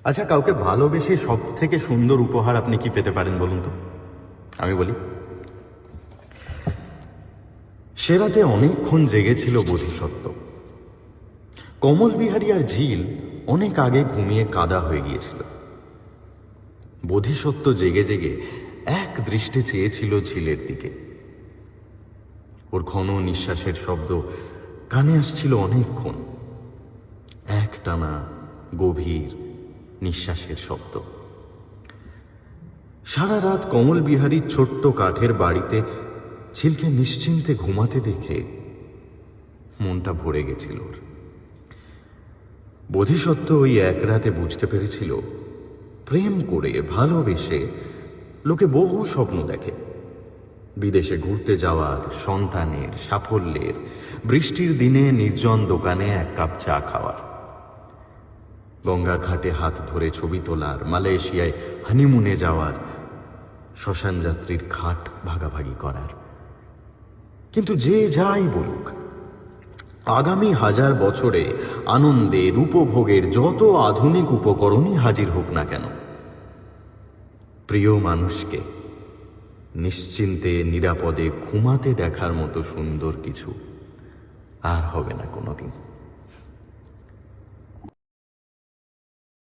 আচ্ছা, কাউকে ভালোবেসে সব থেকে সুন্দর উপহার আপনি কি পেতে পারেন বলুন তো? আমি বলি, সে রাতে অনেকক্ষণ জেগেছিল বোধিসত্ত্ব। কমল বিহারী আর ঝিল অনেক আগে ঘুমিয়ে কাদা হয়ে গিয়েছিল। বোধিসত্ত্ব জেগে জেগে এক দৃষ্টে চেয়েছিল ঝিলের দিকে। ওর ঘন নিঃশ্বাসের শব্দ কানে আসছিল অনেকক্ষণ, একটানা গভীর নিঃশ্বাসের শব্দ। সারা রাত কমল বিহারীর ছোট্ট কাঠের বাড়িতে ঝিলকে নিশ্চিন্তে ঘুমাতে দেখে মনটা ভরে গেছিল ওর। বোধিসত্ত্ব ওই এক রাতে বুঝতে পেরেছিল, প্রেম করে ভালোবেসে লোকে বহু স্বপ্ন দেখে। বিদেশে ঘুরতে যাওয়ার, সন্তানের, সাফল্যের, বৃষ্টির দিনে নির্জন দোকানে এক কাপ চা খাওয়ার, গঙ্গার ঘাটে হাত ধরে ছবি তোলার, মালয়েশিয়ায় হানিমুনে যাওয়ার, শ্মশান যাত্রীর খাট ভাগাভাগি করার। কিন্তু যে যাই বলুক, আগামী 1000 বছরে আনন্দের, উপভোগের যত আধুনিক উপকরণই হাজির হোক না কেন, প্রিয় মানুষকে নিশ্চিন্তে নিরাপদে ঘুমাতে দেখার মতো সুন্দর কিছু আর হবে না কোনোদিন।